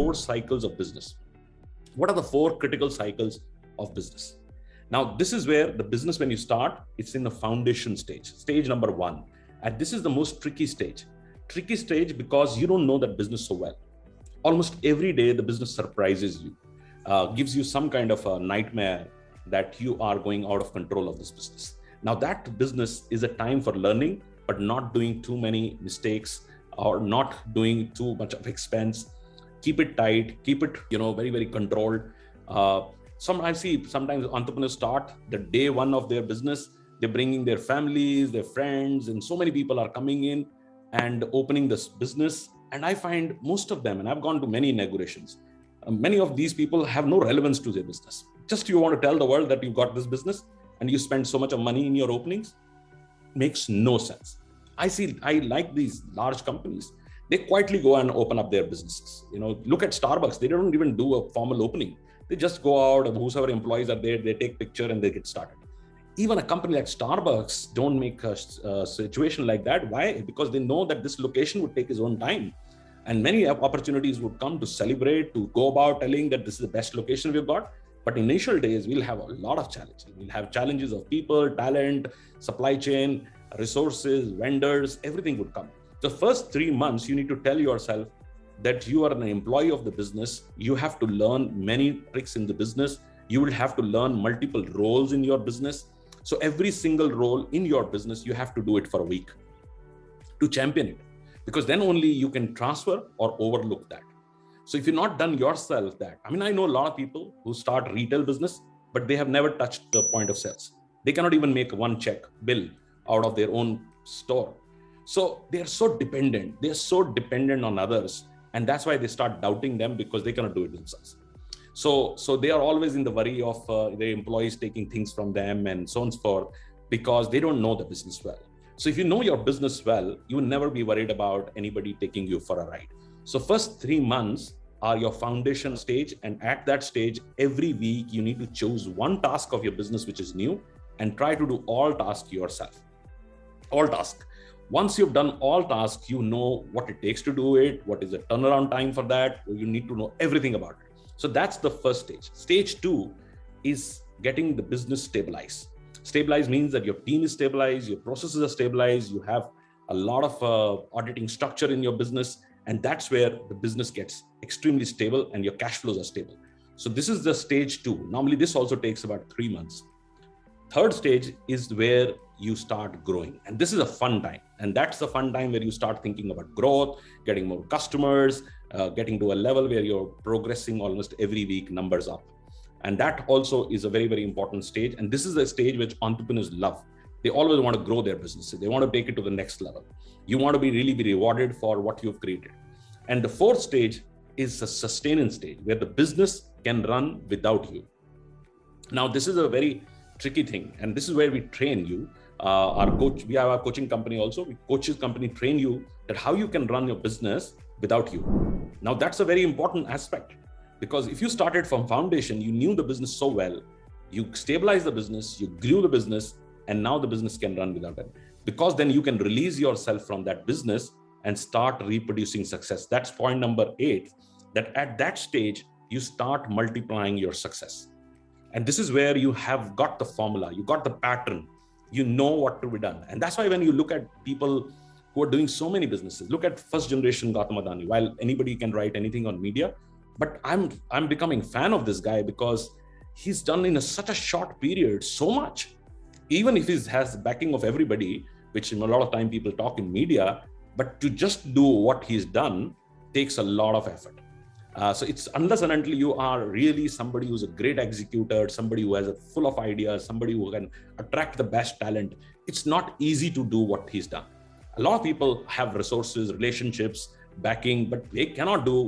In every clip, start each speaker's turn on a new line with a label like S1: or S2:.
S1: 4 cycles of business. What are the 4 critical cycles of business? Now, this is where the business, when you start, it's in the foundation stage, stage number 1. And this is the most tricky stage. Tricky stage because you don't know that business so well. Almost every day, the business surprises you, gives you some kind of a nightmare that you are going out of control of this business. Now, that business is a time for learning, but not doing too many mistakes or not doing too much of expense. Keep it tight, keep it, very, very controlled. Sometimes entrepreneurs start the day 1 of their business. They're bringing their families, their friends, and so many people are coming in and opening this business. And I find most of them, and I've gone to many inaugurations, many of these people have no relevance to their business. Just you want to tell the world that you've got this business and you spend so much of money in your openings. Makes no sense. I like these large companies. They quietly go and open up their businesses. Look at Starbucks. They don't even do a formal opening. They just go out, whoever employees are there, they take picture and they get started. Even a company like Starbucks don't make a situation like that. Why? Because they know that this location would take its own time. And many opportunities would come to celebrate, to go about telling that this is the best location we've got. But initial days, we'll have a lot of challenges. We'll have challenges of people, talent, supply chain, resources, vendors, everything would come. The first 3 months, you need to tell yourself that you are an employee of the business. You have to learn many tricks in the business. You will have to learn multiple roles in your business. So every single role in your business, you have to do it for a week to champion it, because then only you can transfer or overlook that. So if you've not done yourself that, I know a lot of people who start retail business, but they have never touched the point of sales. They cannot even make one check bill out of their own store. So they are so dependent. They are so dependent on others. And that's why they start doubting them, because they cannot do it themselves. So they are always in the worry of their employees taking things from them and so on and so forth, because they don't know the business well. So if you know your business well, you will never be worried about anybody taking you for a ride. So first 3 months are your foundation stage. And at that stage, every week, you need to choose one task of your business, which is new, and try to do all tasks yourself. All tasks. Once you've done all tasks, you know what it takes to do it, what is the turnaround time for that. You need to know everything about it. So that's the first stage. Stage 2 is getting the business stabilized. Stabilized means that your team is stabilized, your processes are stabilized, you have a lot of auditing structure in your business, and that's where the business gets extremely stable and your cash flows are stable. So this is the stage 2. Normally, this also takes about 3 months. Third stage is where you start growing. And this is a fun time. And that's the fun time where you start thinking about growth, getting more customers, getting to a level where you're progressing almost every week, numbers up. And that also is a very, very important stage. And this is a stage which entrepreneurs love. They always want to grow their businesses. They want to take it to the next level. You want to be rewarded for what you've created. And the fourth stage is a sustaining stage where the business can run without you. Now, this is a very tricky thing. And this is where we train you. We have our coaching company also. We coaches company train you that how you can run your business without you. Now, that's a very important aspect, because if you started from foundation, you knew the business so well, you stabilized the business, you grew the business, and now the business can run without it. Because then you can release yourself from that business and start reproducing success. That's point number 8, that at that stage, you start multiplying your success. And this is where you have got the formula, you got the pattern, you know what to be done. And that's why when you look at people who are doing so many businesses, look at first generation Gautam Adani. While anybody can write anything on media, but I'm becoming fan of this guy because he's done in such a short period so much. Even if he has backing of everybody, which in a lot of time people talk in media, but to just do what he's done takes a lot of effort. So it's unless and until you are really somebody who's a great executor, somebody who has a full of ideas, somebody who can attract the best talent, it's not easy to do what he's done. A lot of people have resources, relationships, backing, but they cannot do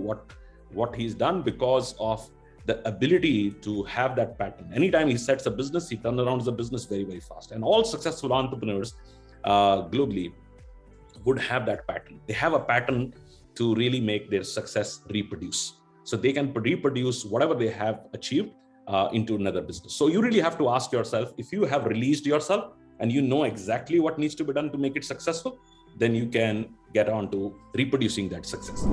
S1: what he's done because of the ability to have that pattern. Anytime he sets a business, he turns around the business very, very fast. And all successful entrepreneurs globally would have that pattern. They have a pattern to really make their success reproduce. So they can reproduce whatever they have achieved into another business. So you really have to ask yourself, if you have released yourself and you know exactly what needs to be done to make it successful, then you can get on to reproducing that success.